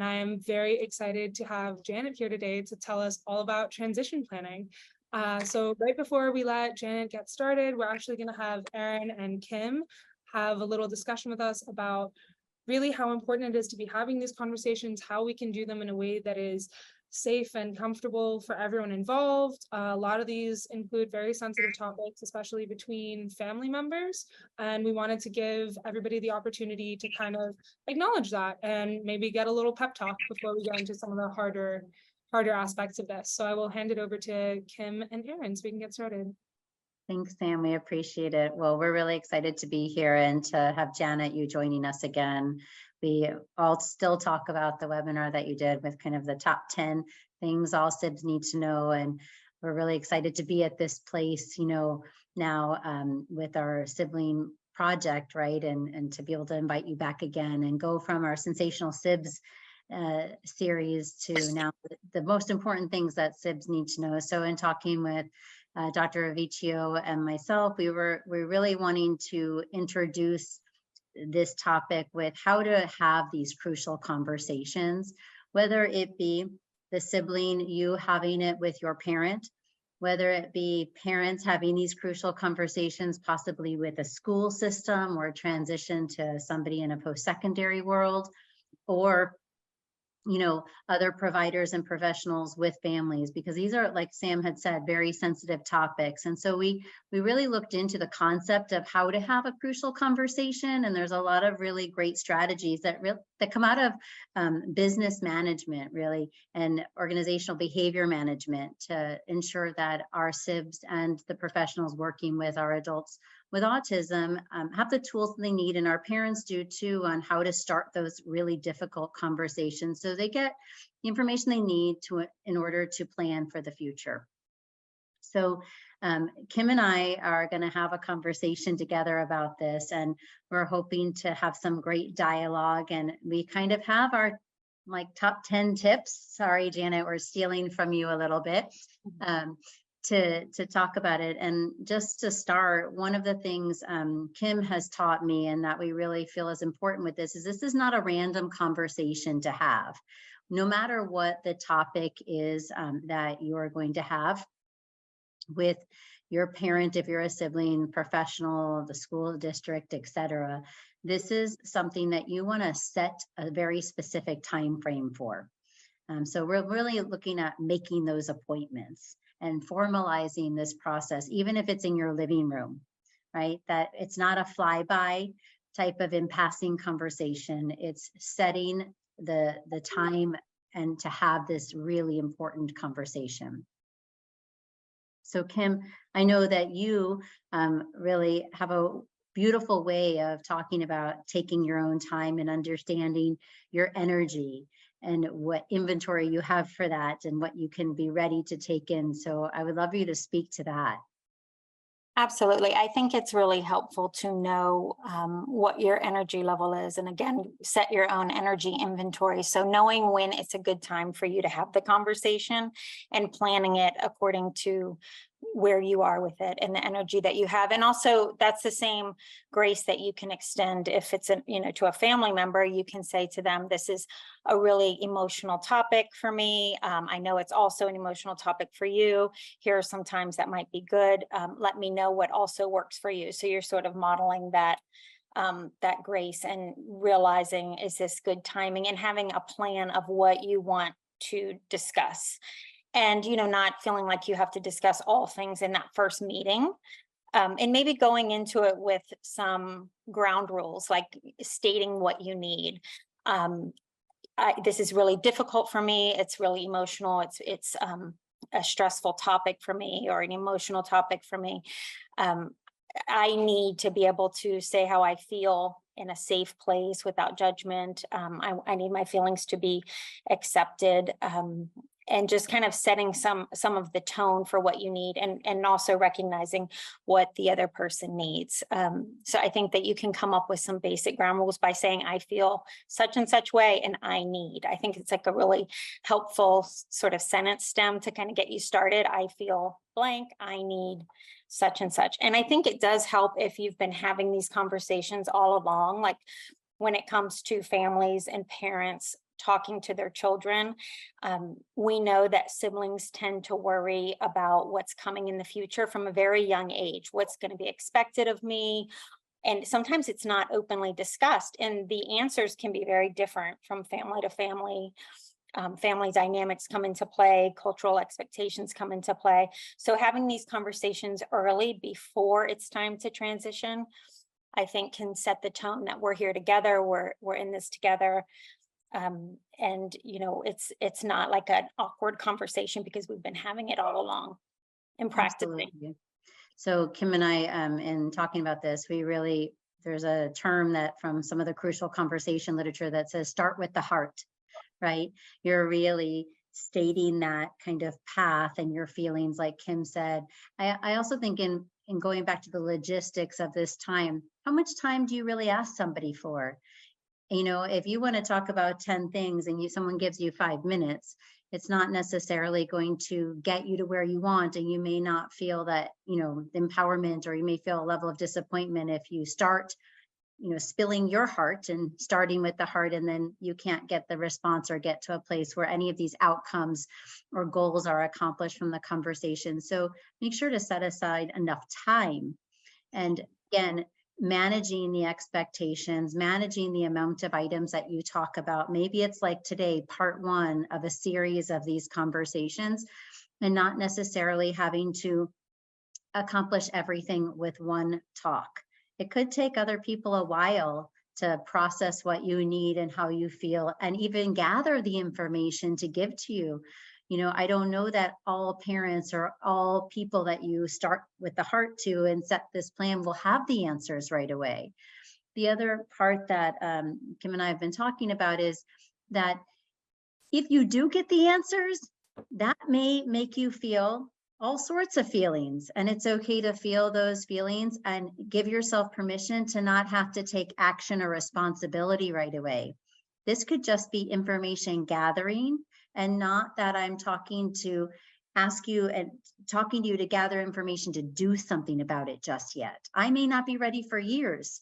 and I am very excited to have Janet here today to tell us all about transition planning. So right before we let Janet get started, we're actually going to have Erin and Kim have a little discussion with us about really how important it is to be having these conversations, how we can do them in a way that is safe and comfortable for everyone involved. A lot of these include very sensitive topics, especially between family members. And we wanted to give everybody the opportunity to kind of acknowledge that and maybe get a little pep talk before we get into some of the harder aspects of this. So I will hand it over to Kim and Erin so we can get started. Thanks, Sam. We appreciate it. Well, we're really excited to be here and to have Janet, you joining us again. We all still talk about the webinar that you did with kind of the top 10 things all Sibs need to know. And we're really excited to be at this place, now with our sibling project, right? And to be able to invite you back again and go from our Sensational Sibs series to now the most important things that Sibs need to know. So in talking with Dr. Aviccio and myself, we're really wanting to introduce this topic with how to have these crucial conversations, whether it be the sibling, you having it with your parent, whether it be parents having these crucial conversations, possibly with a school system or transition to somebody in a post-secondary world, or other providers and professionals with families, because these are, like Sam had said, very sensitive topics. And so we really looked into the concept of how to have a crucial conversation. And there's a lot of really great strategies that come out of business management, really, and organizational behavior management to ensure that our Sibs and the professionals working with our adults with autism have the tools they need, and our parents do too, on how to start those really difficult conversations so they get the information they need in order to plan for the future. So Kim and I are going to have a conversation together about this, and we're hoping to have some great dialogue. And we kind of have our top 10 tips. Sorry, Janet, we're stealing from you a little bit. To talk about it. And just to start, one of the things Kim has taught me and that we really feel is important with this is not a random conversation to have. No matter what the topic is that you're going to have with your parent, if you're a sibling, professional, the school district, etc., this is something that you want to set a very specific time frame for. So we're really looking at making those appointments and formalizing this process, even if it's in your living room, right? That it's not a flyby type of in passing conversation. It's setting the time and to have this really important conversation. So Kim, I know that you really have a beautiful way of talking about taking your own time and understanding your energy and what inventory you have for that and what you can be ready to take in. So I would love you to speak to that. Absolutely. I think it's really helpful to know what your energy level is. And again, set your own energy inventory. So knowing when it's a good time for you to have the conversation and planning it according to where you are with it and the energy that you have. And also that's the same grace that you can extend if it's to a family member. You can say to them, this is a really emotional topic for me. I know it's also an emotional topic for you. Here are some times that might be good. Let me know what also works for you. So you're sort of modeling that grace and realizing, is this good timing, and having a plan of what you want to discuss. And, not feeling like you have to discuss all things in that first meeting. And maybe going into it with some ground rules, like stating what you need. This is really difficult for me. It's really emotional. It's a stressful topic for me, or an emotional topic for me. I need to be able to say how I feel in a safe place without judgment. I need my feelings to be accepted. And just kind of setting some of the tone for what you need, and also recognizing what the other person needs. So I think that you can come up with some basic ground rules by saying, I feel such and such way, and I need. I think it's like a really helpful sort of sentence stem to kind of get you started. I feel blank, I need such and such. And I think it does help if you've been having these conversations all along, like when it comes to families and parents talking to their children. We know that siblings tend to worry about what's coming in the future from a very young age, what's going to be expected of me. And sometimes it's not openly discussed, and the answers can be very different from family to family. Family dynamics come into play, cultural expectations come into play. So having these conversations early before it's time to transition, I think can set the tone that we're here together, we're in this together. And you know, it's not like an awkward conversation because we've been having it all along and practicing. Absolutely. So Kim and I, in talking about this, there's a term that from some of the crucial conversation literature that says start with the heart, right? You're really stating that kind of path and your feelings, like Kim said. I also think in going back to the logistics of this time, how much time do you really ask somebody for? You know, if you want to talk about 10 things and someone gives you 5 minutes, it's not necessarily going to get you to where you want. And you may not feel that, you know, empowerment, or you may feel a level of disappointment if you start, you know, spilling your heart and starting with the heart, and then you can't get the response or get to a place where any of these outcomes or goals are accomplished from the conversation. So make sure to set aside enough time. And again, managing the expectations, managing the amount of items that you talk about. Maybe it's like today, part 1 of a series of these conversations, and not necessarily having to accomplish everything with one talk. It could take other people a while to process what you need and how you feel, and even gather the information to give to you. You know, I don't know that all parents or all people that you start with the heart to and set this plan will have the answers right away. The other part that Kim and I have been talking about is that if you do get the answers, that may make you feel all sorts of feelings, and it's okay to feel those feelings and give yourself permission to not have to take action or responsibility right away. This could just be information gathering, and not that I'm talking to ask you and talking to you to gather information to do something about it just yet. I may not be ready for years,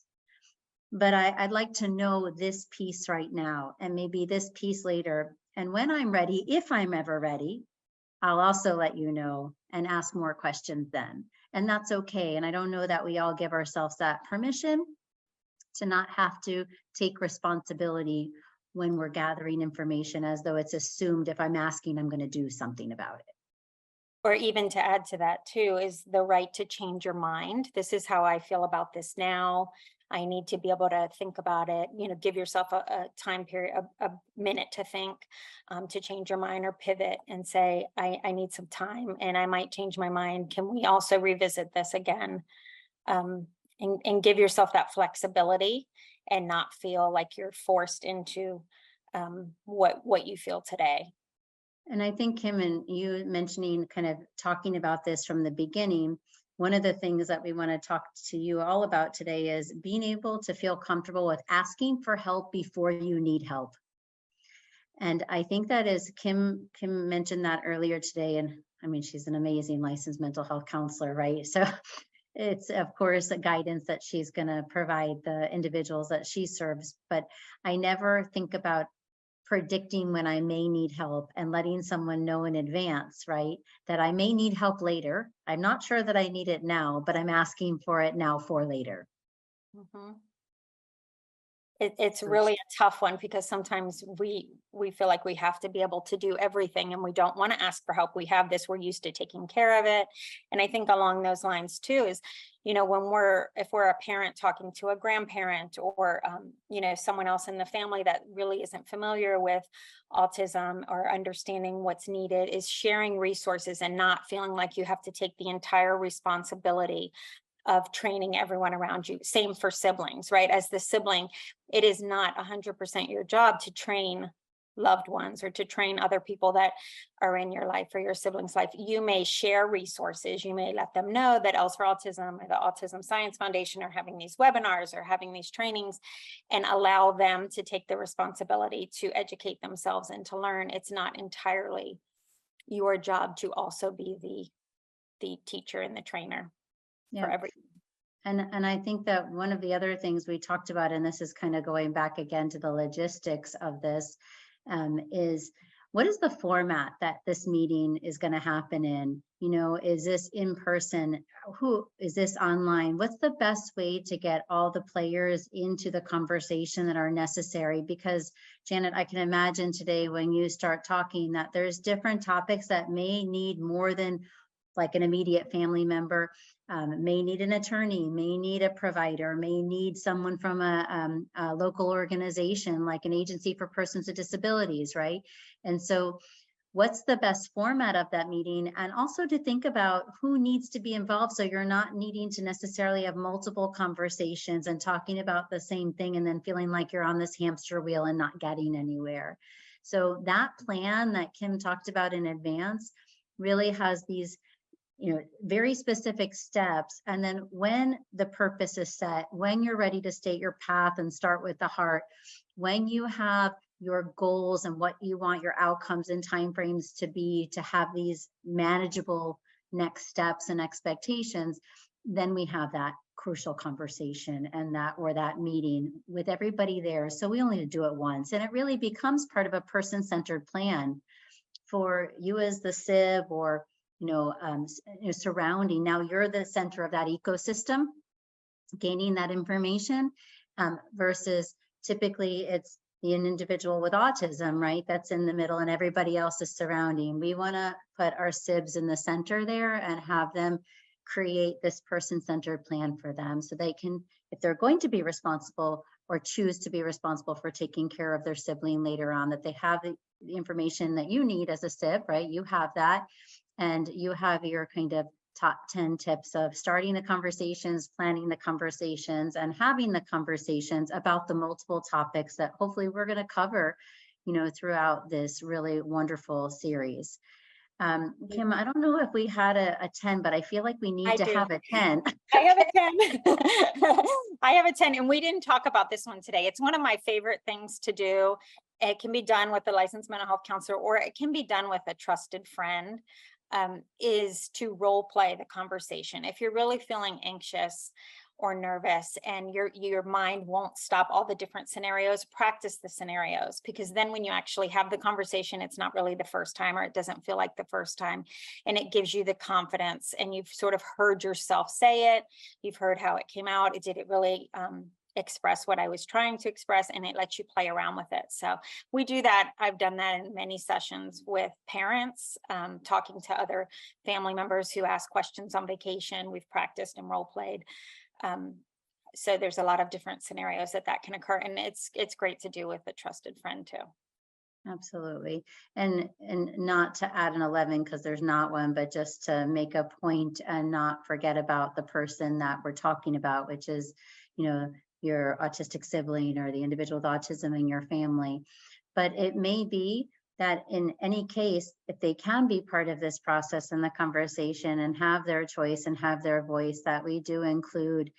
but I'd like to know this piece right now, and maybe this piece later. And when I'm ready, if I'm ever ready, I'll also let you know and ask more questions then. And that's okay. And I don't know that we all give ourselves that permission to not have to take responsibility when we're gathering information, as though it's assumed if I'm asking, I'm going to do something about it. Or even to add to that too, is the right to change your mind. This is how I feel about this now. I need to be able to think about it, you know, give yourself a time period, a minute to think, to change your mind or pivot and say, I need some time and I might change my mind. Can we also revisit this again? And give yourself that flexibility and not feel like you're forced into what you feel today. And I think Kim, and you mentioning kind of talking about this from the beginning, one of the things that we want to talk to you all about today is being able to feel comfortable with asking for help before you need help. And I think that is, Kim mentioned that earlier today. And I mean, she's an amazing licensed mental health counselor, right? So it's of course a guidance that she's going to provide the individuals that she serves. But I never think about predicting when I may need help and letting someone know in advance, right? That I may need help later. I'm not sure that I need it now, but I'm asking for it now for later. Mm-hmm. It's really a tough one because sometimes we feel like we have to be able to do everything and we don't want to ask for help. We have this, we're used to taking care of it. And I think along those lines too is, you know, if we're a parent talking to a grandparent or, you know, someone else in the family that really isn't familiar with autism or understanding what's needed, is sharing resources and not feeling like you have to take the entire responsibility of training everyone around you. Same for siblings, right? As the sibling, it is not 100% your job to train loved ones or to train other people that are in your life or your siblings' life. You may share resources. You may let them know that Els for Autism or the Autism Science Foundation are having these webinars or having these trainings, and allow them to take the responsibility to educate themselves and to learn. It's not entirely your job to also be the teacher and the trainer. Yeah. For everything. And I think that one of the other things we talked about, and this is kind of going back again to the logistics of this, is what is the format that this meeting is going to happen in? You know, is this in person? Who is this online? What's the best way to get all the players into the conversation that are necessary? Because Janet, I can imagine today when you start talking that there's different topics that may need more than like an immediate family member, may need an attorney, may need a provider, may need someone from a local organization like an agency for persons with disabilities, right? And so what's the best format of that meeting? And also to think about who needs to be involved, so you're not needing to necessarily have multiple conversations and talking about the same thing and then feeling like you're on this hamster wheel and not getting anywhere. So that plan that Kim talked about in advance really has these, you know, very specific steps. And then when the purpose is set, when you're ready to state your path and start with the heart, when you have your goals and what you want your outcomes and timeframes to be, to have these manageable next steps and expectations, then we have that crucial conversation and that meeting with everybody there. So we only do it once, and it really becomes part of a person-centered plan for you as the SIB, or surrounding. Now you're the center of that ecosystem, gaining that information, versus typically it's an individual with autism, right? That's in the middle and everybody else is surrounding. We want to put our SIBs in the center there and have them create this person-centered plan for them, so they can, if they're going to be responsible or choose to be responsible for taking care of their sibling later on, that they have the information that you need as a SIB, right? You have that. And you have your kind of top 10 tips of starting the conversations, planning the conversations, and having the conversations about the multiple topics that hopefully we're going to cover, throughout this really wonderful series. Kim, I don't know if we had a 10, but I feel like we need to have a 10. I have a 10. I have a 10, and we didn't talk about this one today. It's one of my favorite things to do. It can be done with a licensed mental health counselor, or it can be done with a trusted friend. Is to role play the conversation. If you're really feeling anxious or nervous and your mind won't stop all the different scenarios, practice the scenarios, because then when you actually have the conversation, it's not really the first time, or it doesn't feel like the first time, and it gives you the confidence, and you've sort of heard yourself say it, you've heard how it came out, did it really express what I was trying to express, and it lets you play around with it. So we do that. I've done that in many sessions with parents, talking to other family members who ask questions on vacation. We've practiced and role played. So there's a lot of different scenarios that can occur, and it's great to do with a trusted friend too. Absolutely. And not to add an 11 because there's not one, but just to make a point and not forget about the person that we're talking about, which is, your autistic sibling or the individual with autism in your family. But it may be that in any case, if they can be part of this process and the conversation and have their choice and have their voice, that we do include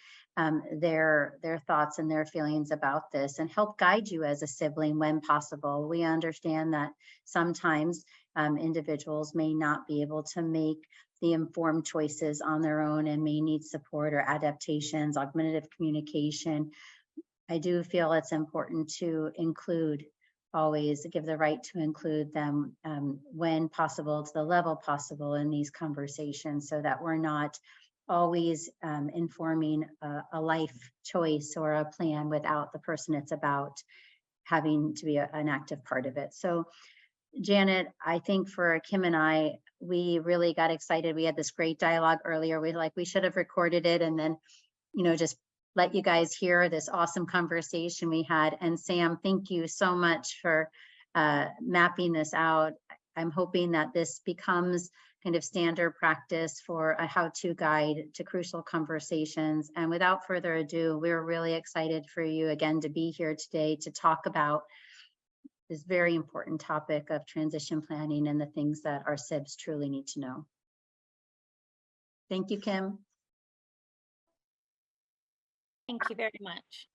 their thoughts and their feelings about this and help guide you as a sibling when possible. We understand that sometimes individuals may not be able to make the informed choices on their own and may need support or adaptations, augmentative communication. I do feel it's important to include, always give the right to include them when possible, to the level possible in these conversations, so that we're not always informing a life choice or a plan without the person it's about having to be an active part of it. So Janet, I think for Kim and I, we really got excited. We had this great dialogue earlier. We should have recorded it and then, just let you guys hear this awesome conversation we had. And Sam, thank you so much for mapping this out. I'm hoping that this becomes kind of standard practice for a how-to guide to crucial conversations. And without further ado, we're really excited for you again to be here today to talk about this very important topic of transition planning and the things that our SIBs truly need to know. Thank you, Kim. Thank you very much.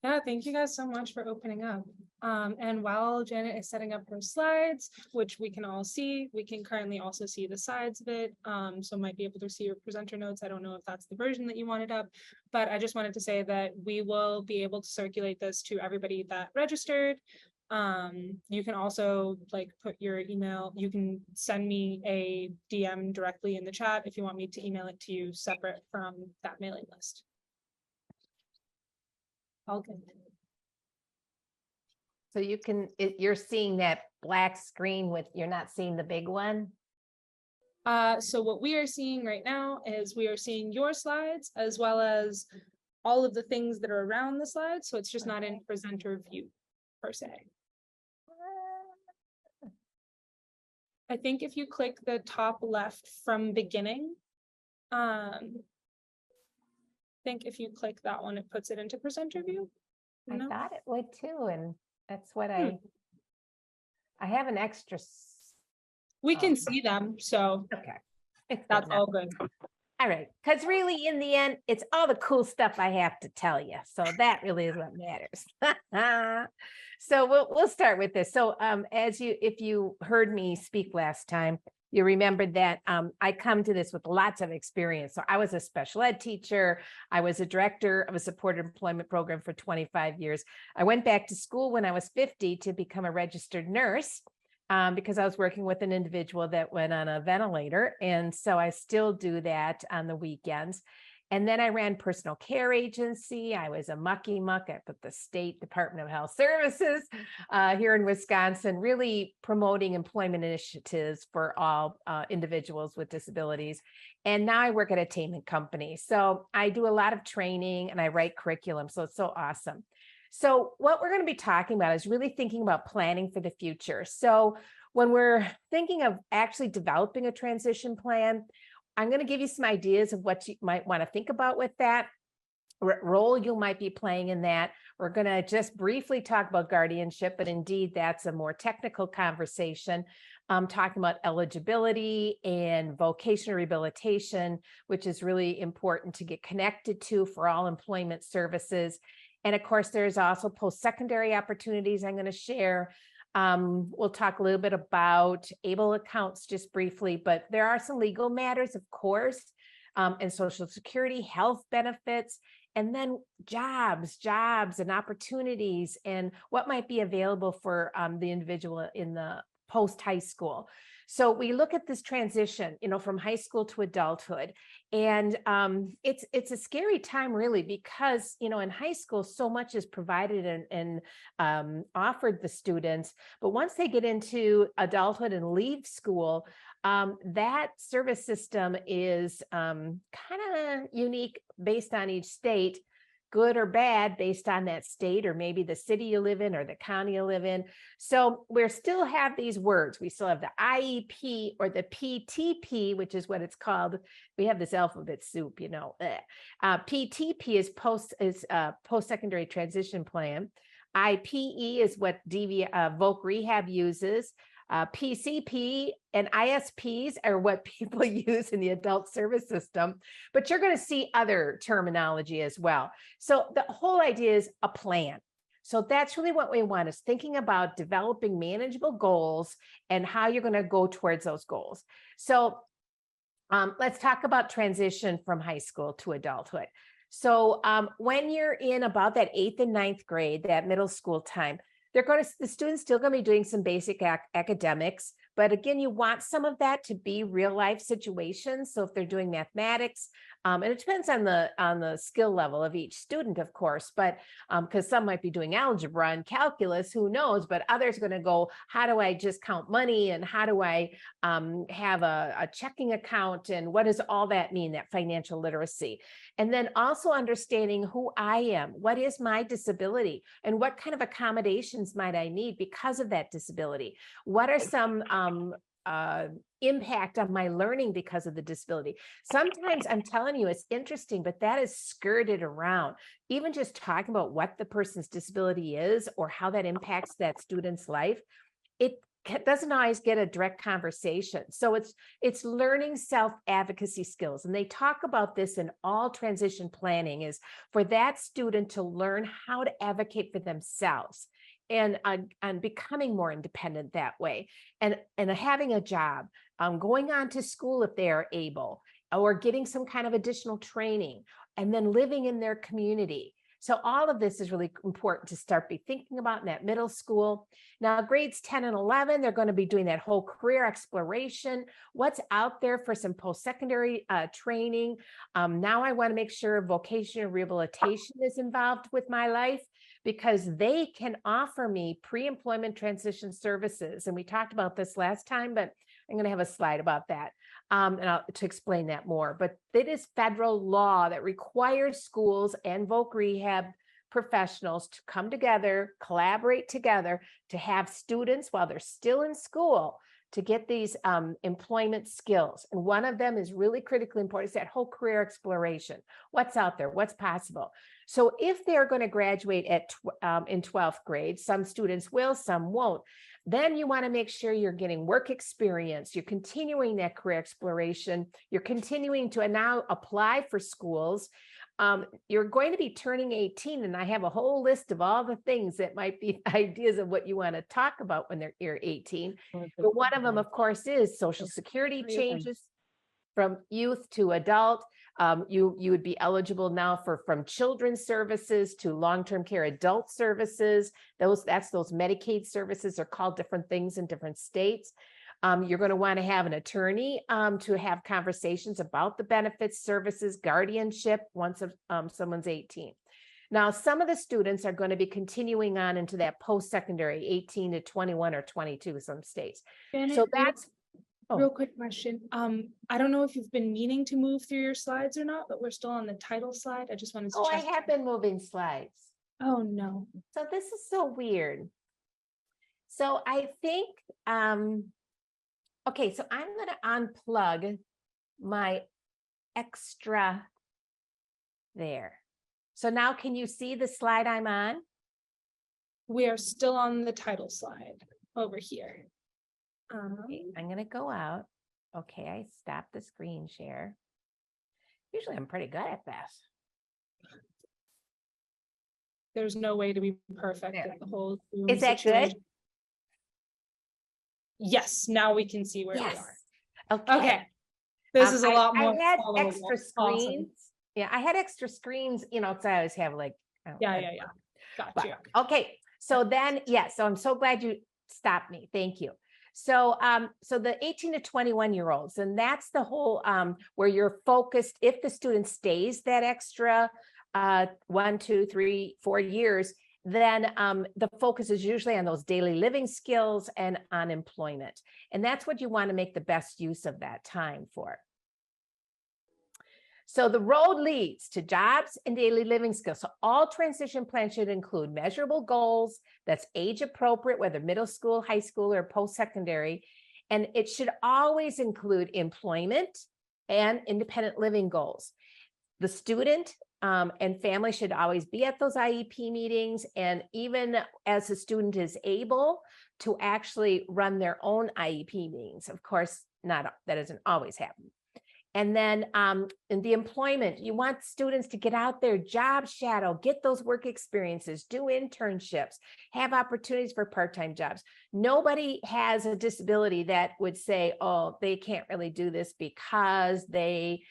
Yeah, thank you guys so much for opening up. And while Janet is setting up her slides, which we can all see, we can currently also see the sides of it. So might be able to see your presenter notes. I don't know if that's the version that you wanted up, but I just wanted to say that we will be able to circulate this to everybody that registered. You can also like put your email, you can send me a DM directly in the chat if you want me to email it to you separate from that mailing list. All good. So you can, you're seeing that black screen with, you're not seeing the big one? So what we are seeing right now is we are seeing your slides as well as all of the things that are around the slides. So it's just not in presenter view per se. I think if you click the top left from beginning, I think if you click that one, it puts it into presenter view. I No? thought it would too, and that's what I have an extra. We can see them, so Okay. It's that's good all enough. good. All right, because really in the end, it's all the cool stuff I have to tell you. So that really is what matters. So we'll start with this. So if you heard me speak last time, you remembered that I come to this with lots of experience. So I was a special ed teacher. I was a director of a supported employment program for 25 years. I went back to school when I was 50 to become a registered nurse. Because I was working with an individual that went on a ventilator. And so I still do that on the weekends. And then I ran personal care agency. I was a mucky muck at the State Department of Health Services here in Wisconsin, really promoting employment initiatives for all individuals with disabilities. And now I work at Attainment Company. So I do a lot of training and I write curriculum. So it's so awesome. So what we're going to be talking about is really thinking about planning for the future. So when we're thinking of actually developing a transition plan, I'm going to give you some ideas of what you might want to think about with that, what role you might be playing in that. We're going to just briefly talk about guardianship, but indeed that's a more technical conversation, talking about eligibility and vocational rehabilitation, which is really important to get connected to for all employment services. And of course, there's also post-secondary opportunities I'm going to share. We'll talk a little bit about ABLE accounts just briefly, but there are some legal matters, of course, and Social Security, health benefits, and then jobs and opportunities and what might be available for the individual in the post-high school. So we look at this transition, from high school to adulthood, and it's a scary time really because, in high school, so much is provided and offered the students, but once they get into adulthood and leave school, that service system is kind of unique based on each state, good or bad based on that state or maybe the city you live in or the county you live in. So we still have these words. We still have the IEP or the PTP, which is what it's called. We have this alphabet soup, PTP is post-secondary transition plan. IPE is what Voc Rehab uses. PCP and ISPs are what people use in the adult service system, but you're going to see other terminology as well. So the whole idea is a plan. So that's really what we want, is thinking about developing manageable goals and how you're going to go towards those goals. So let's talk about transition from high school to adulthood. So when you're in about that 8th and 9th grade, that middle school time, the students still going to be doing some basic academics, but again, you want some of that to be real life situations. So if they're doing mathematics, and it depends on the skill level of each student, of course, but because some might be doing algebra and calculus, who knows, but others are going to go, how do I just count money? And how do I have a checking account? And what does all that mean, that financial literacy? And then also understanding who I am, what is my disability, and what kind of accommodations might I need because of that disability? What are some impact on my learning because of the disability? Sometimes I'm telling you, it's interesting, but that is skirted around. Even just talking about what the person's disability is or how that impacts that student's life, doesn't always get a direct conversation. So it's learning self-advocacy skills. And they talk about this in all transition planning, is for that student to learn how to advocate for themselves and becoming more independent that way, and having a job, going on to school if they are able, or getting some kind of additional training, and then living in their community. So all of this is really important to start be thinking about in that middle school. Now, grades 10 and 11, they're going to be doing that whole career exploration. What's out there for some post-secondary training? Now I want to make sure vocational rehabilitation is involved with my life, because they can offer me pre-employment transition services. And we talked about this last time, but I'm going to have a slide about that to explain that more. But it is federal law that requires schools and voc rehab professionals to come together, collaborate together, to have students while they're still in school to get these employment skills. And one of them is really critically important. It's that whole career exploration. What's out there? What's possible? So if they're going to graduate in 12th grade, some students will, some won't. Then you want to make sure you're getting work experience. You're continuing that career exploration. You're continuing to now apply for schools. You're going to be turning 18, and I have a whole list of all the things that might be ideas of what you want to talk about when you're 18. But one of them, of course, is Social Security changes from youth to adult. You would be eligible now from children's services to long-term care adult services. That's those Medicaid services are called different things in different states. You're going to want to have an attorney to have conversations about the benefits, services, guardianship once someone's 18. Now, some of the students are going to be continuing on into that post-secondary, 18 to 21 or 22 some states. Janet, So that's real quick question. I don't know if you've been meaning to move through your slides or not, but we're still on the title slide. I just wanted to I check. have been moving slides. Oh, no. So this is so weird. So I think, okay, so I'm going to unplug my extra there. So now can you see the slide I'm on? We are still on the title slide over here. Okay, I'm going to go out. Okay, I stopped the screen share. Usually I'm pretty good at this. There's no way to be perfect There. at the whole Zoom Is that situation. good? Yes, now we can see where we Yes. are. Okay. Okay. This is a lot more. I had followable. extra Awesome. screens. Yeah, I had extra screens, because I always have like. Yeah. Got But, you. okay, so then, so I'm so glad you stopped me. Thank you. So, so the 18 to 21-year-olds, and that's the whole where you're focused. If the student stays that extra 1, 2, 3, 4 years, then the focus is usually on those daily living skills and on employment. And that's what you want to make the best use of that time for. So the road leads to jobs and daily living skills. So all transition plans should include measurable goals that's age appropriate, whether middle school, high school, or post-secondary. And it should always include employment and independent living goals. The student and family should always be at those IEP meetings. And even as a student is able to actually run their own IEP meetings, of course, that doesn't always happen. And then in the employment, you want students to get out there, job shadow, get those work experiences, do internships, have opportunities for part-time jobs. Nobody has a disability that would say, oh, they can't really do this because they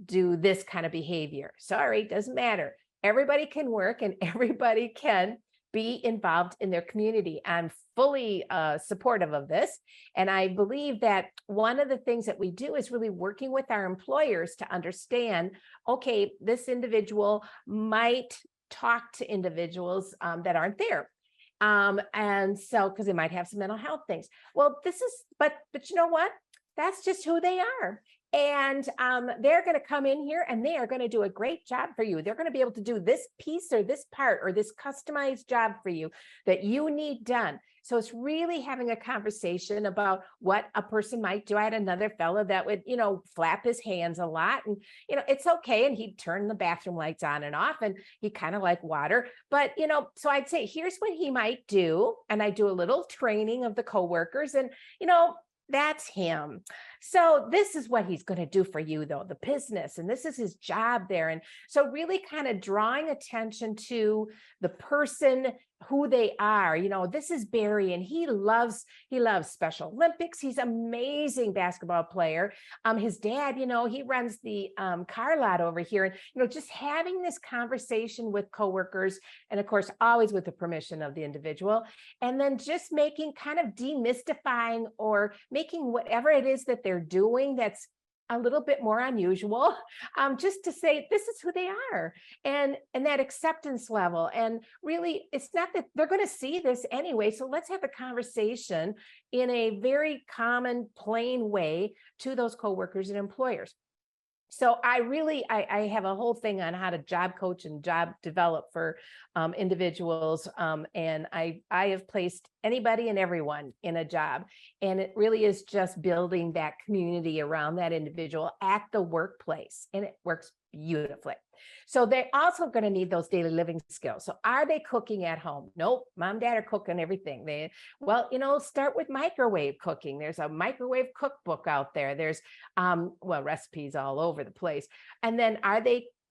do this kind of behavior. Sorry, doesn't matter. Everybody can work and everybody can be involved in their community. I'm fully supportive of this. And I believe that one of the things that we do is really working with our employers to understand, okay, this individual might talk to individuals that aren't there. And so, because they might have some mental health things. Well, but you know what? That's just who they are. And they're going to come in here and they are going to do a great job for you. They're going to be able to do this piece or this part or this customized job for you that you need done. So it's really having a conversation about what a person might do. I had another fellow that would, flap his hands a lot, and, it's okay. And he'd turn the bathroom lights on and off, and he kind of like water. But, so I'd say, here's what he might do. And I do a little training of the coworkers, and, that's him. So this is what he's going to do for you, though, the business, and this is his job there. And so really kind of drawing attention to the person, who they are. This is Barry, and he loves Special Olympics. He's an amazing basketball player. His dad, he runs the car lot over here. And, just having this conversation with coworkers, and of course, always with the permission of the individual, and then just making kind of demystifying or making whatever it is that they're doing that's a little bit more unusual, just to say this is who they are, and that acceptance level. And really, it's not that they're going to see this anyway. So let's have a conversation in a very common, plain way to those coworkers and employers. So I have a whole thing on how to job coach and job develop for individuals. And I have placed anybody and everyone in a job. And it really is just building that community around that individual at the workplace. And it works beautifully. So they're also going to need those daily living skills. So are they cooking at home? Nope. Mom, dad are cooking everything. Start with microwave cooking. There's a microwave cookbook out there. There's, recipes all over the place. And then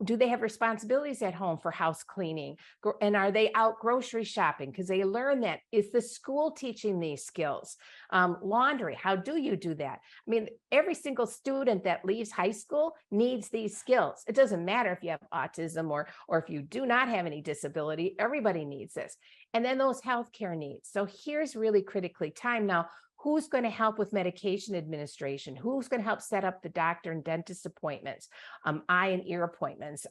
do they have responsibilities at home for house cleaning? And are they out grocery shopping? Because they learn that. Is the school teaching these skills? Laundry, how do you do that? I mean, every single student that leaves high school needs these skills. It doesn't matter if you have autism or if you do not have any disability, everybody needs this. And then those healthcare needs. So here's really critically timed now. Who's going to help with medication administration? Who's going to help set up the doctor and dentist appointments, eye and ear appointments?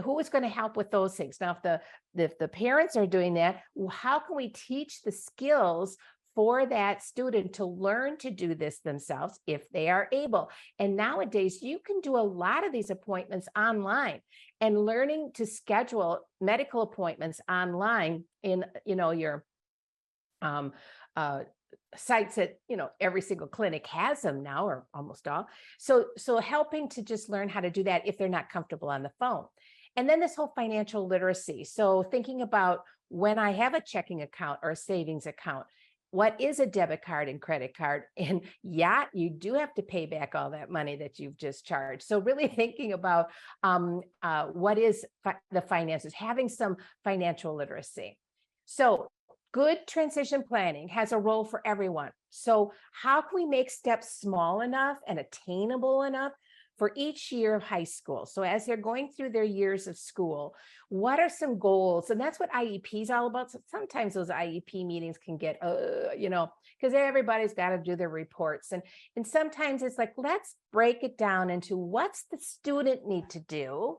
Who is going to help with those things? Now, if the parents are doing that, how can we teach the skills for that student to learn to do this themselves if they are able? And nowadays, you can do a lot of these appointments online, and learning to schedule medical appointments online in, your sites that, every single clinic has them now, or almost all. So helping to just learn how to do that if they're not comfortable on the phone. And then this whole financial literacy. So thinking about when I have a checking account or a savings account, what is a debit card and credit card? And yeah, you do have to pay back all that money that you've just charged. So really thinking about what is the finances, having some financial literacy. So good transition planning has a role for everyone. So how can we make steps small enough and attainable enough for each year of high school? So as they're going through their years of school, what are some goals? And that's what IEP is all about. So sometimes those IEP meetings can get, because everybody's got to do their reports. And sometimes it's like, let's break it down into what's the student need to do?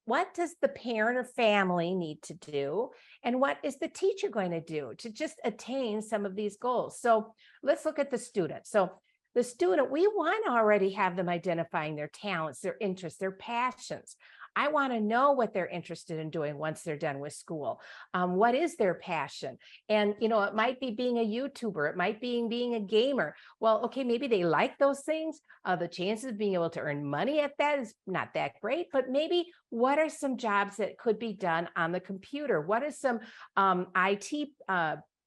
What does the parent or family need to do? And what is the teacher going to do to just attain some of these goals? So let's look at the student. So the student, we want to already have them identifying their talents, their interests, their passions. I want to know what they're interested in doing once they're done with school. What is their passion? And, it might be being a YouTuber. It might be being a gamer. Well, okay, maybe they like those things. The chances of being able to earn money at that is not that great, but maybe what are some jobs that could be done on the computer? What are some IT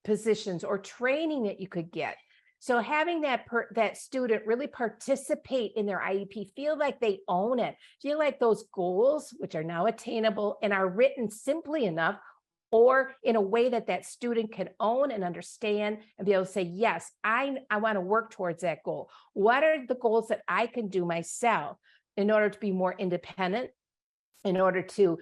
positions or training that you could get? So having that student really participate in their IEP, feel like they own it, feel like those goals, which are now attainable and are written simply enough, or in a way that student can own and understand and be able to say, yes, I want to work towards that goal. What are the goals that I can do myself in order to be more independent? In order to,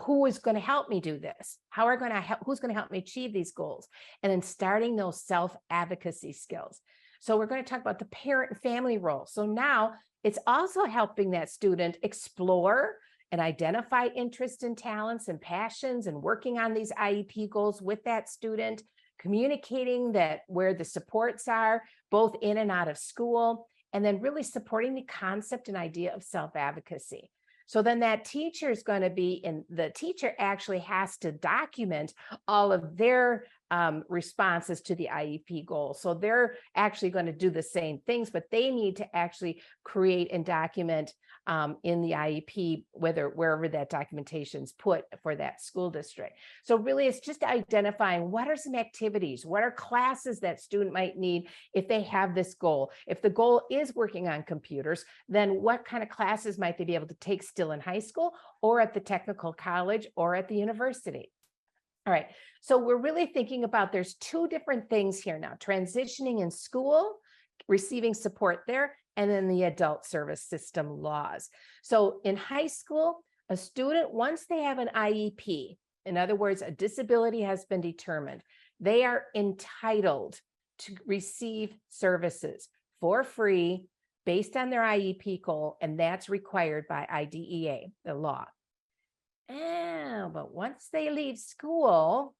who is going to help me do this? Who's going to help me achieve these goals? And then starting those self-advocacy skills. So we're going to talk about the parent and family role. So now it's also helping that student explore and identify interests and talents and passions, and working on these IEP goals with that student, communicating that where the supports are, both in and out of school, and then really supporting the concept and idea of self-advocacy. So then that teacher is going to be, and the teacher actually has to document all of their responses to the IEP goal. So they're actually going to do the same things, but they need to actually create and document in the IEP, wherever that documentation is put for that school district. So really, it's just identifying what are some activities, what are classes that student might need if they have this goal. If the goal is working on computers, then what kind of classes might they be able to take still in high school or at the technical college or at the university? All right, so we're really thinking about, there's two different things here now: transitioning in school, receiving support there, and then the adult service system laws. So in high school, a student, once they have an IEP, in other words, a disability has been determined, they are entitled to receive services for free based on their IEP goal, and that's required by IDEA, the law. But once they leave school,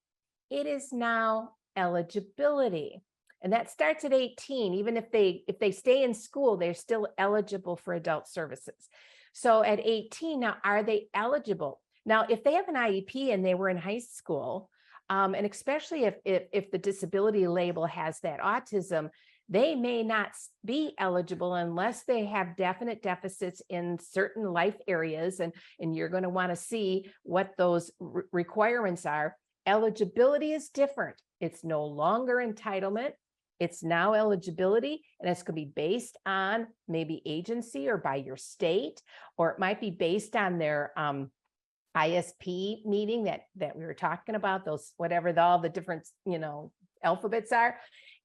it is now eligibility. And that starts at 18. Even if they stay in school, they're still eligible for adult services. So at 18, now, are they eligible? Now, if they have an IEP and they were in high school, and especially if the disability label has that autism, they may not be eligible unless they have definite deficits in certain life areas. And you're going to want to see what those requirements are. Eligibility is different. It's no longer entitlement. It's now eligibility, and it's going to be based on maybe agency or by your state, or it might be based on their ISP meeting that we were talking about, those, whatever all the different, alphabets are.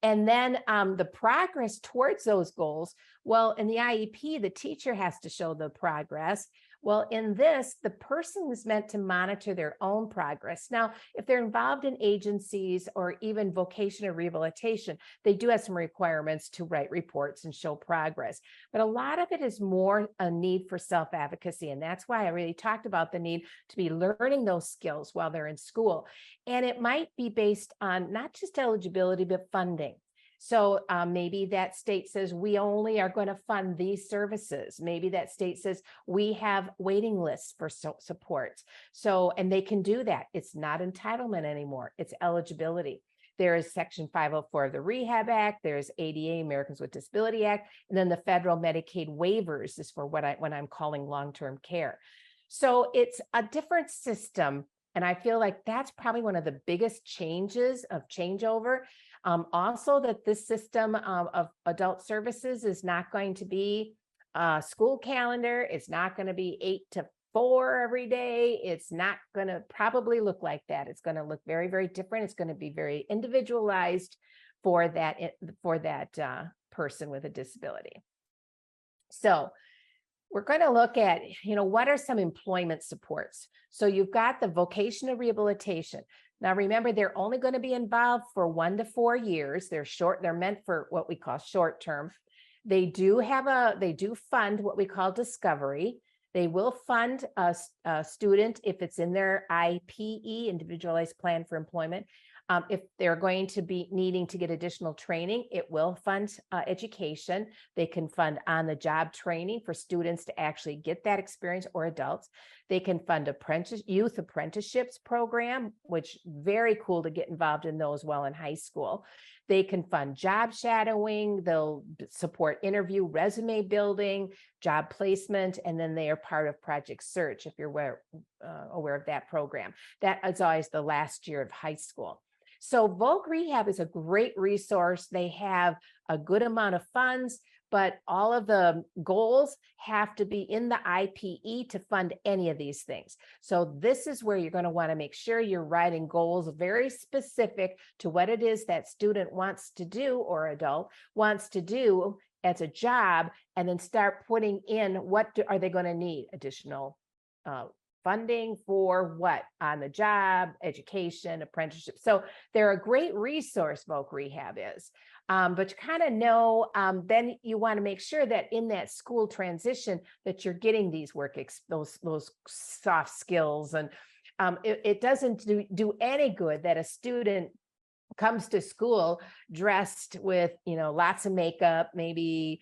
And then the progress towards those goals. Well, in the IEP, the teacher has to show the progress. Well, in this, the person is meant to monitor their own progress. Now, if they're involved in agencies or even vocational rehabilitation, they do have some requirements to write reports and show progress. But a lot of it is more a need for self-advocacy. And that's why I really talked about the need to be learning those skills while they're in school. And it might be based on not just eligibility, but funding. So maybe that state says we only are going to fund these services. Maybe that state says we have waiting lists for support. So, and they can do that. It's not entitlement anymore. It's eligibility. There is Section 504 of the Rehab Act. There's ADA, Americans with Disability Act, and then the federal Medicaid waivers is for what I'm calling long-term care. So it's a different system. And I feel like that's probably one of the biggest changes of changeover. Also, that this system of adult services is not going to be a school calendar. It's not going to be 8 to 4 every day. It's not going to probably look like that. It's going to look very, very different. It's going to be very individualized for that person with a disability. So we're going to look at, what are some employment supports? So you've got the vocational rehabilitation. Now, remember, they're only going to be involved for 1 to 4 years. They're meant for what we call short term. They do fund what we call discovery. They will fund a student if it's in their IPE, individualized plan for employment. If they're going to be needing to get additional training, it will fund education. They can fund on-the-job training for students to actually get that experience, or adults. They can fund youth apprenticeships program, which very cool to get involved in those while in high school. They can fund job shadowing. They'll support interview, resume building, job placement, and then they are part of Project Search, if you're aware of that program. That is always the last year of high school. So Voc Rehab is a great resource. They have a good amount of funds, but all of the goals have to be in the IPE to fund any of these things. So this is where you're going to want to make sure you're writing goals very specific to what it is that student wants to do, or adult wants to do as a job, and then start putting in are they going to need additional funding for what on the job, education, apprenticeship. So they're a great resource, Voc Rehab is. But you kind of know, then you want to make sure that in that school transition that you're getting these those soft skills. And it doesn't do any good that a student comes to school dressed with, lots of makeup, maybe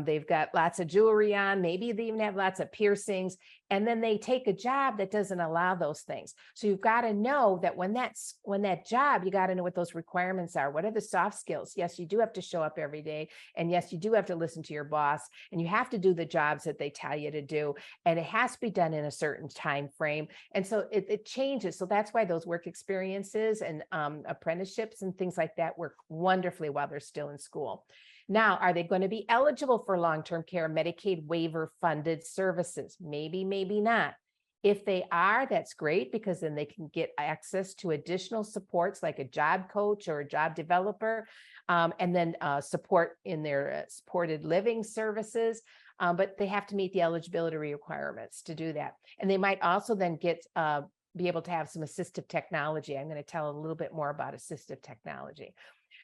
They've got lots of jewelry on, maybe they even have lots of piercings, and then they take a job that doesn't allow those things. So you've got to know that when that job, you got to know what those requirements are. What are the soft skills? Yes, you do have to show up every day. And yes, you do have to listen to your boss, and you have to do the jobs that they tell you to do. And it has to be done in a certain time frame. And so it changes. So that's why those work experiences and apprenticeships and things like that work wonderfully while they're still in school. Now, are they going to be eligible for long-term care Medicaid waiver funded services? Maybe, maybe not. If they are, that's great, because then they can get access to additional supports like a job coach or a job developer, and then support in their supported living services. But they have to meet the eligibility requirements to do that. And they might also then get be able to have some assistive technology. I'm going to tell a little bit more about assistive technology.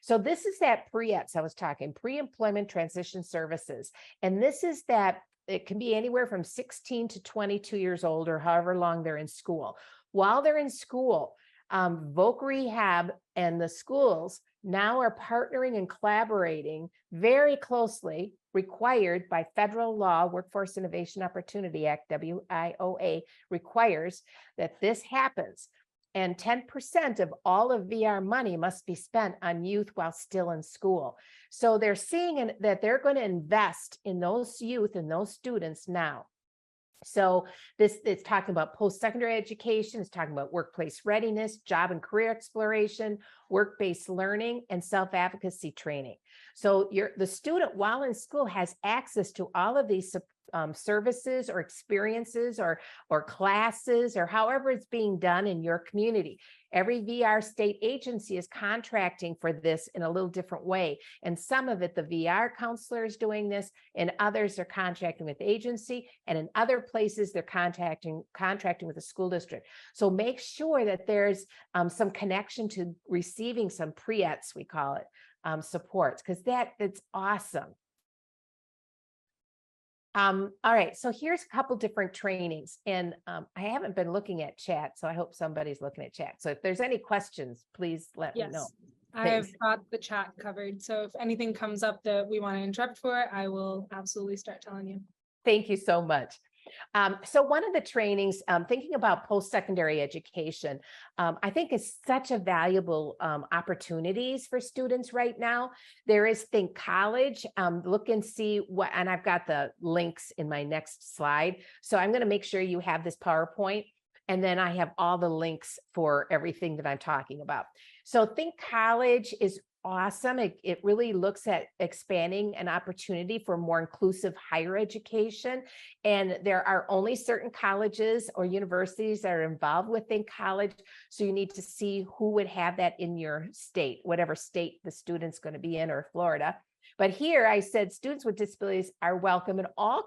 So this is that PREETS I was talking, pre-employment transition services. And this is that it can be anywhere from 16 to 22 years old, or however long they're in school. While they're in school, Voc Rehab and the schools now are partnering and collaborating very closely, required by federal law. Workforce Innovation Opportunity Act, WIOA, requires that this happens. And 10% of all of VR money must be spent on youth while still in school. So they're seeing that they're going to invest in those youth and those students now. So this is talking about post-secondary education, it's talking about workplace readiness, job and career exploration, work-based learning, and self-advocacy training. So the student while in school has access to all of these services or experiences or classes, or however it's being done in your community. Every VR state agency is contracting for this in a little different way. And some of it, the VR counselor is doing this, and others are contracting with the agency, and in other places they're contracting with the school district. So make sure that there's some connection to receiving some PREETS, we call it, supports, because that's awesome. All right, so here's a couple different trainings, and I haven't been looking at chat, so I hope somebody's looking at chat. So if there's any questions, please let me know. I've got the chat covered. So if anything comes up that we want to interrupt for, I will absolutely start telling you. Thank you so much. So one of the trainings, thinking about post-secondary education, I think is such a valuable opportunities for students right now. There is Think College. Look and see what, and I've got the links in my next slide. So I'm going to make sure you have this PowerPoint, and then I have all the links for everything that I'm talking about. So Think College is awesome. It really looks at expanding an opportunity for more inclusive higher education. And there are only certain colleges or universities that are involved with Think College. So you need to see who would have that in your state, whatever state the student's going to be in, or Florida. But here I said students with disabilities are welcome in all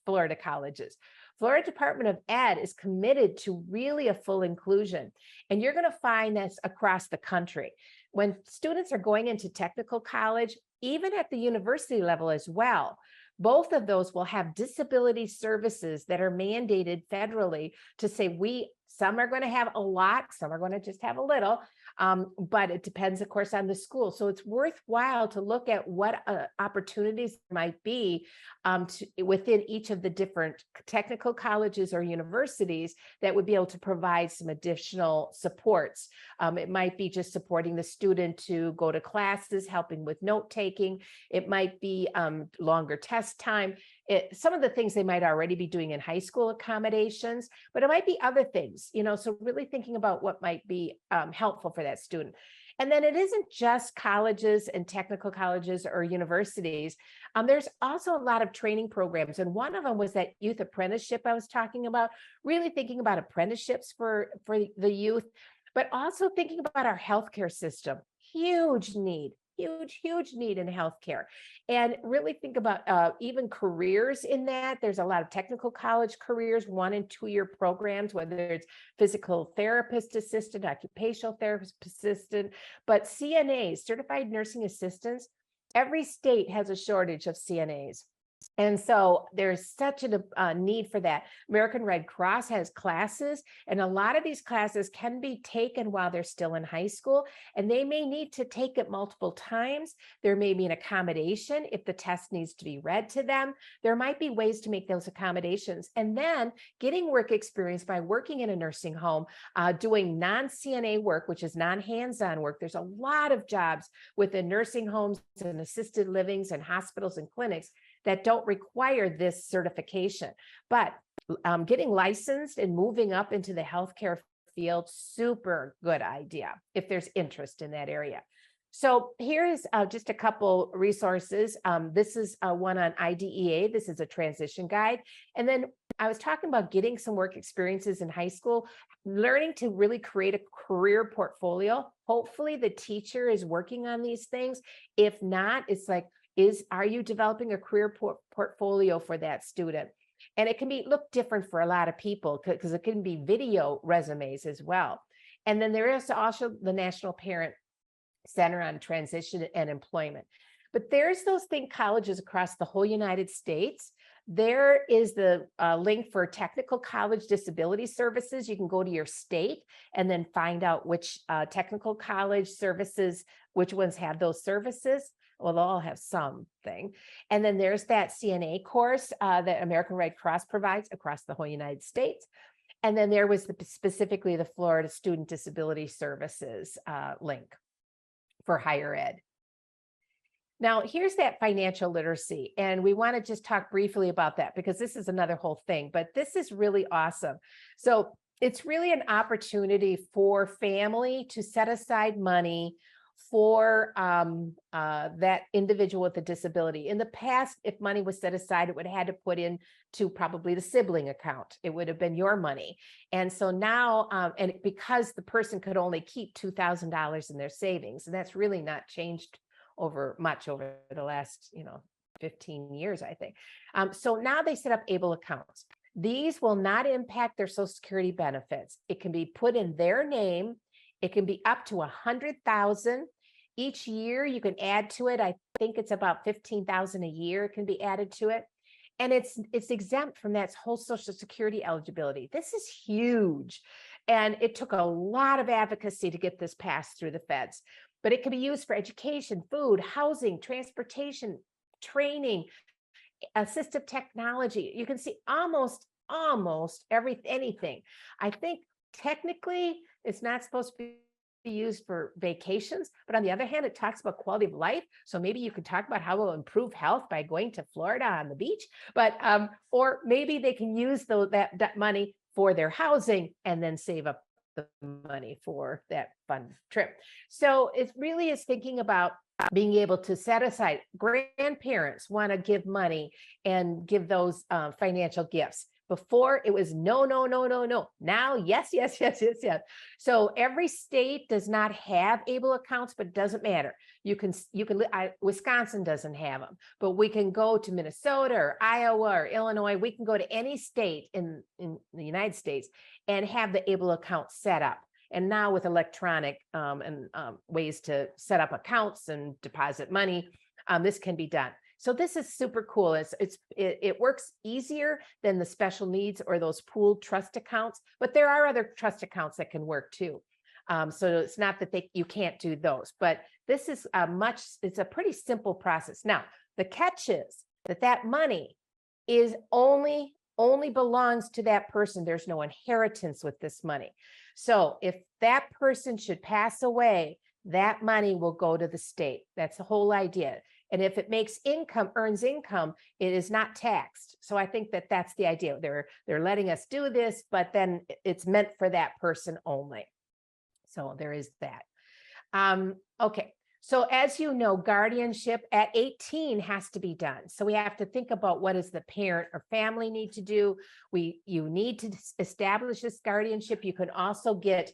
Florida colleges. Florida Department of Ed is committed to really a full inclusion. And you're going to find this across the country. When students are going into technical college, even at the university level as well, both of those will have disability services that are mandated federally to say some are going to have a lot, some are going to just have a little, but it depends, of course, on the school. So it's worthwhile to look at what opportunities might be within each of the different technical colleges or universities that would be able to provide some additional supports. It might be just supporting the student to go to classes, helping with note taking. It might be longer test time. Some of the things they might already be doing in high school accommodations, but it might be other things, so really thinking about what might be helpful for that student. And then it isn't just colleges and technical colleges or universities. There's also a lot of training programs. And one of them was that youth apprenticeship I was talking about, really thinking about apprenticeships for the youth, but also thinking about our healthcare system. Huge need in healthcare, and really think about even careers in that. There's a lot of technical college careers, 1- and 2-year programs, whether it's physical therapist assistant, occupational therapist assistant, but CNAs, certified nursing assistants. Every state has a shortage of CNAs. And so there's such a need for that. American Red Cross has classes, and a lot of these classes can be taken while they're still in high school, and they may need to take it multiple times. There may be an accommodation if the test needs to be read to them. There might be ways to make those accommodations. And then getting work experience by working in a nursing home, doing non-CNA work, which is non-hands-on work. There's a lot of jobs within nursing homes and assisted livings and hospitals and clinics that don't require this certification. But getting licensed and moving up into the healthcare field, super good idea if there's interest in that area. So here's just a couple resources. This is one on IDEA. This is a transition guide. And then I was talking about getting some work experiences in high school, learning to really create a career portfolio. Hopefully the teacher is working on these things. If not, it's like, are you developing a career portfolio for that student? And it can look different for a lot of people because it can be video resumes as well. And then there is also the National Parent Center on Transition and Employment. But there's those think colleges across the whole United States. There is the link for technical college disability services. You can go to your state and then find out which technical college services, which ones have those services. Well, they'll all have something. And then there's that CNA course that American Red Cross provides across the whole United States. And then there was specifically the Florida Student Disability Services link for higher ed. Now, here's that financial literacy. And we want to just talk briefly about that because this is another whole thing, but this is really awesome. So it's really an opportunity for family to set aside money for that individual with a disability. In the past, if money was set aside, it would have had to put into probably the sibling account. It would have been your money. And so now, and because the person could only keep $2,000 in their savings, and that's really not changed much over the last, 15 years, I think. So now they set up ABLE accounts. These will not impact their Social Security benefits. It can be put in their name. It can be up to 100,000 each year. You can add to it. I think it's about 15,000 a year can be added to it. And it's exempt from that whole Social Security eligibility. This is huge. And it took a lot of advocacy to get this passed through the feds, but it can be used for education, food, housing, transportation, training, assistive technology. You can see almost anything. I think technically it's not supposed to be used for vacations, but on the other hand, it talks about quality of life. So maybe you could talk about how we'll improve health by going to Florida on the beach, but or maybe they can use that money for their housing and then save up the money for that fun trip. So it really is thinking about being able to set aside. Grandparents want to give money and give those financial gifts. Before it was no. Now, yes. So every state does not have ABLE accounts, but it doesn't matter. Wisconsin doesn't have them, but we can go to Minnesota or Iowa or Illinois. We can go to any state in the United States and have the ABLE account set up. And now with electronic ways to set up accounts and deposit money, this can be done. So this is super cool. It works easier than the special needs or those pooled trust accounts, but there are other trust accounts that can work too. So it's not that you can't do those, but this is it's a pretty simple process. Now, the catch is that money is only belongs to that person. There's no inheritance with this money. So if that person should pass away, that money will go to the state. That's the whole idea. And if it earns income, it is not taxed. So I think that's the idea. They're letting us do this, but then it's meant for that person only. So there is that. Okay. So as you know, guardianship at 18 has to be done. So we have to think about what does the parent or family need to do. You need to establish this guardianship. You can also get,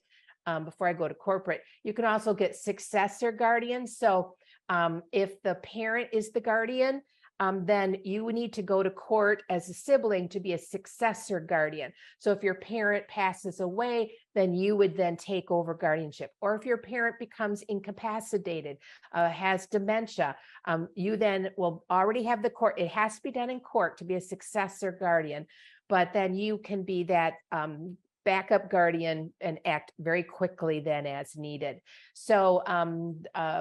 before I go to corporate, you can also get successor guardians. So if the parent is the guardian, then you need to go to court as a sibling to be a successor guardian. So if your parent passes away, then you would then take over guardianship. Or if your parent becomes incapacitated, has dementia, you then will already have the court. It has to be done in court to be a successor guardian, but then you can be that backup guardian and act very quickly then as needed. So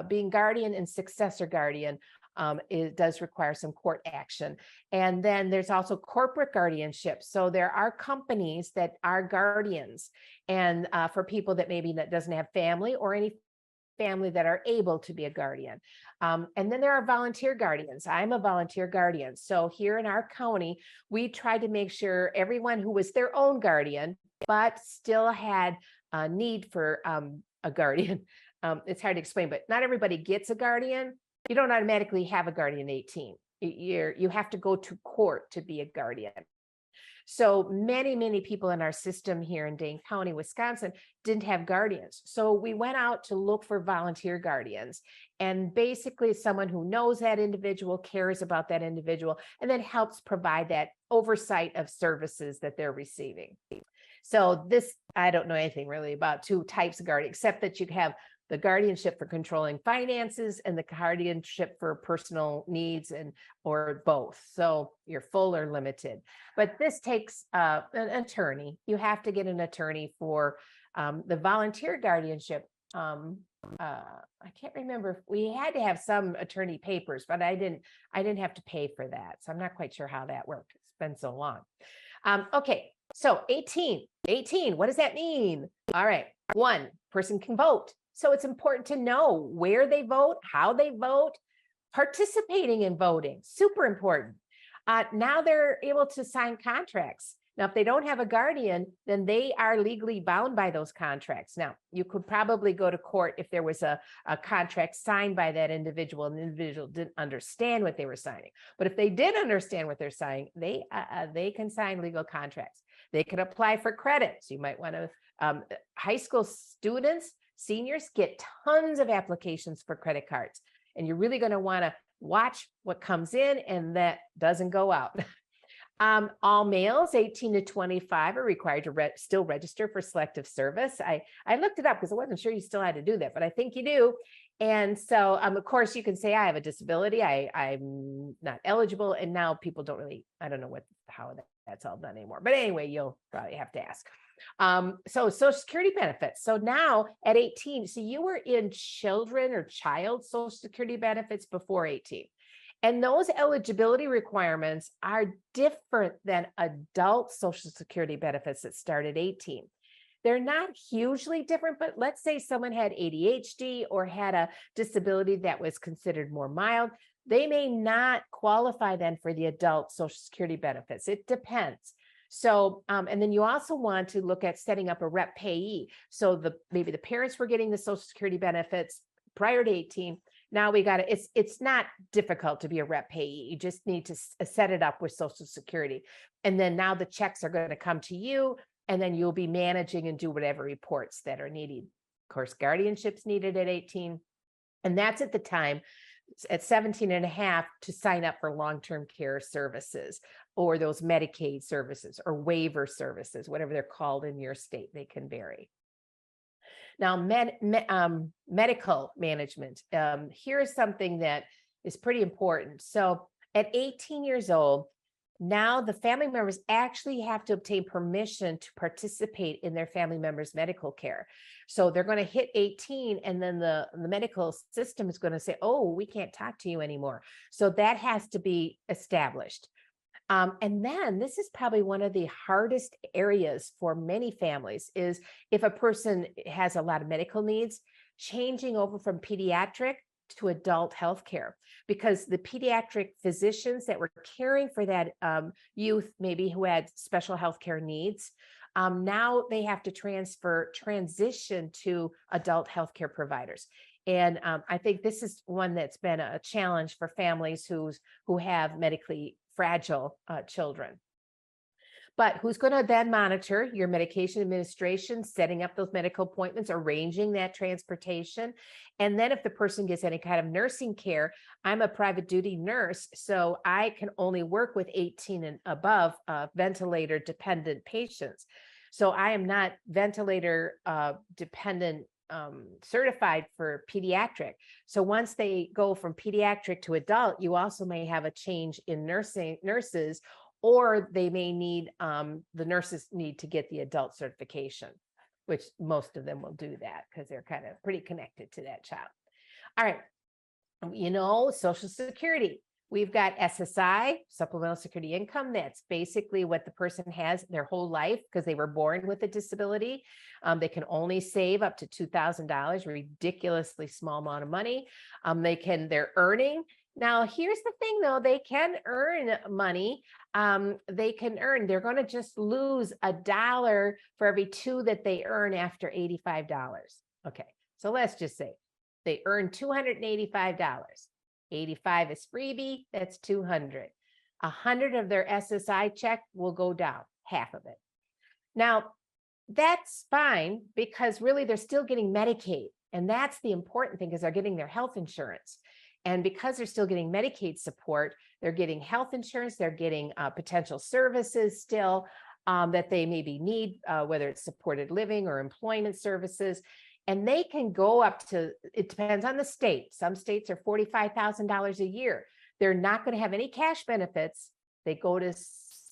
being guardian and successor guardian, it does require some court action. And then there's also corporate guardianship. So there are companies that are guardians, and for people that maybe that doesn't have family or any family that are able to be a guardian. And then there are volunteer guardians. I'm a volunteer guardian. So here in our county, we tried to make sure everyone who was their own guardian, but still had a need for a guardian. It's hard to explain, but not everybody gets a guardian. You don't automatically have a guardian at 18. You have to go to court to be a guardian. So many people in our system here in Dane County, Wisconsin, didn't have guardians. So we went out to look for volunteer guardians, and basically someone who knows that individual, cares about that individual, and then helps provide that oversight of services that they're receiving. So this, I don't know anything really about two types of guardian, except that you have the guardianship for controlling finances and the guardianship for personal needs, and or both. So you're full or limited. But this takes an attorney. You have to get an attorney for the volunteer guardianship. I can't remember if we had to have some attorney papers, but I didn't have to pay for that. So I'm not quite sure how that worked. It's been so long. Okay, so 18, what does that mean? All right, one person can vote. So it's important to know where they vote, how they vote, participating in voting, super important. Now they're able to sign contracts. Now, if they don't have a guardian, then they are legally bound by those contracts. Now, you could probably go to court if there was a contract signed by that individual and the individual didn't understand what they were signing. But if they did understand what they're signing, they can sign legal contracts. They can apply for credits. You might want to, high school students, seniors get tons of applications for credit cards, and you're really going to want to watch what comes in and that doesn't go out. All males 18 to 25 are required to still register for selective service. I looked it up because I wasn't sure you still had to do that, but I think you do. And so, of course, you can say I have a disability. I'm not eligible. And now people don't really, I don't know how that's all done anymore. But anyway, you'll probably have to ask. So Social Security benefits. So now at 18, so you were in children or child Social Security benefits before 18. And those eligibility requirements are different than adult Social Security benefits that start at 18. They're not hugely different, but let's say someone had ADHD or had a disability that was considered more mild. They may not qualify then for the adult Social Security benefits. It depends. So, and then you also want to look at setting up a rep payee. So maybe the parents were getting the Social Security benefits prior to 18. Now we got to, it's not difficult to be a rep payee. You just need to set it up with Social Security. And then now the checks are going to come to you, and then you'll be managing and do whatever reports that are needed. Of course, guardianship's needed at 18. And that's at the time at 17 and a half to sign up for long-term care services or those Medicaid services or waiver services, whatever they're called in your state, they can vary. Now, medical management, here's something that is pretty important. So at 18 years old, now the family members actually have to obtain permission to participate in their family members' medical care. So they're going to hit 18, and then the medical system is going to say, oh, we can't talk to you anymore. So that has to be established. And then this is probably one of the hardest areas for many families is if a person has a lot of medical needs, changing over from pediatric to adult healthcare, because the pediatric physicians that were caring for that youth, maybe who had special healthcare needs, now they have to transition to adult healthcare providers. And I think this is one that's been a challenge for families who have medically fragile children. But who's going to then monitor your medication administration, setting up those medical appointments, arranging that transportation? And then if the person gets any kind of nursing care, I'm a private duty nurse, so I can only work with 18 and above ventilator dependent patients. So I am not ventilator dependent certified for pediatric. So once they go from pediatric to adult, you also may have a change in nurses, or they may need, the nurses need to get the adult certification, which most of them will do that because they're kind of pretty connected to that child. All right. You know, Social Security. We've got SSI, supplemental security income. That's basically what the person has their whole life because they were born with a disability. They can only save up to $2,000, ridiculously small amount of money. They're earning. Now, here's the thing though, they can earn money. They're going to just lose $1 for every 2 that they earn after $85. Okay, so let's just say they earn $285. 85 is freebie, that's 200. 100 of their SSI check will go down, half of it. Now, that's fine because really they're still getting Medicaid. And that's the important thing because they're getting their health insurance. And because they're still getting Medicaid support, they're getting health insurance, they're getting potential services still that they maybe need, whether it's supported living or employment services. And they can go up to, it depends on the state. Some states are $45,000 a year. They're not going to have any cash benefits. They go to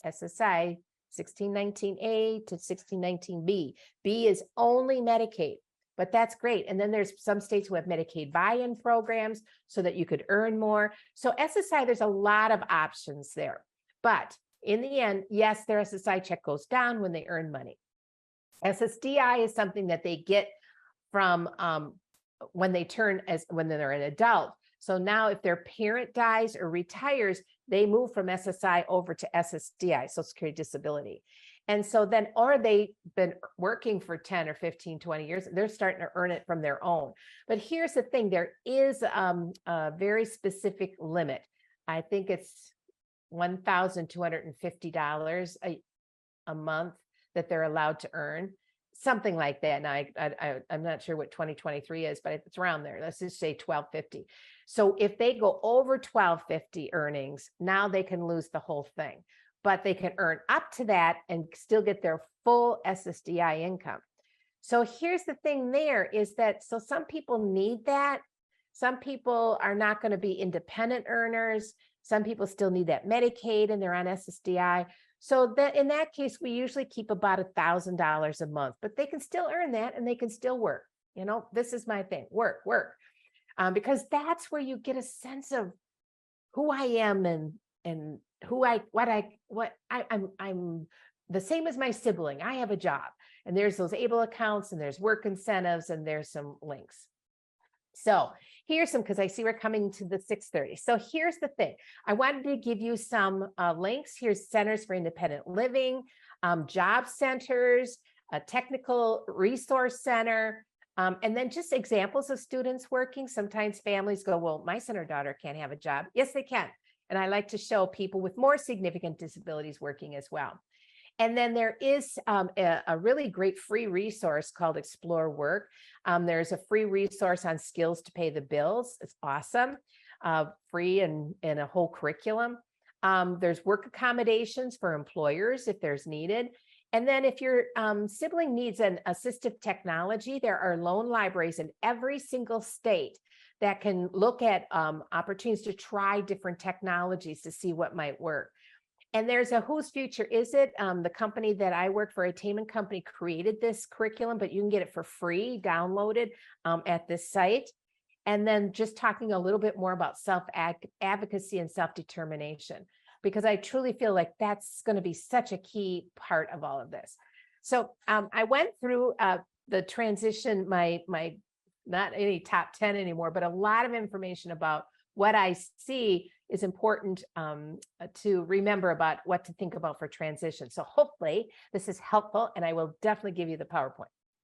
SSI 1619A to 1619B. B is only Medicaid, but that's great. And then there's some states who have Medicaid buy-in programs so that you could earn more. So SSI, there's a lot of options there. But in the end, yes, their SSI check goes down when they earn money. SSDI is something that they get from when they're an adult. So now if their parent dies or retires, they move from SSI over to SSDI, Social Security Disability. And so then, or they've been working for 10 or 15, 20 years, they're starting to earn it from their own. But here's the thing, there is a very specific limit. I think it's $1,250 a month that they're allowed to earn. Something like that. Now, I'm not sure what 2023 is, but it's around there. Let's just say $1,250. So if they go over $1,250 earnings, now they can lose the whole thing, but they can earn up to that and still get their full SSDI income. So here's the thing there is that, so some people need that. Some people are not going to be independent earners. Some people still need that Medicaid and they're on SSDI. So that in that case, we usually keep about $1,000 a month, but they can still earn that and they can still work. You know, this is my thing, work. Because that's where you get a sense of who I am and who I'm the same as my sibling. I have a job and there's those ABLE accounts and there's work incentives and there's some links. So here's some, because I see we're coming to the 6:30. So here's the thing. I wanted to give you some links. Here's Centers for Independent Living, job centers, a technical resource center, and then just examples of students working. Sometimes families go, well, my son or daughter can't have a job. Yes, they can. And I like to show people with more significant disabilities working as well. And then there is a really great free resource called Explore Work. There's a free resource on skills to pay the bills. It's awesome, free and a whole curriculum. There's work accommodations for employers if there's needed. And then if your sibling needs an assistive technology, there are loan libraries in every single state that can look at opportunities to try different technologies to see what might work. And there's a Whose Future Is It? The company that I work for, Attainment Company, created this curriculum, but you can get it for free, downloaded at this site. And then just talking a little bit more about self-advocacy and self-determination, because I truly feel like that's going to be such a key part of all of this. So I went through the transition, my not any top 10 anymore, but a lot of information about what I see is important to remember about what to think about for transition. So hopefully this is helpful, and I will definitely give you the PowerPoint.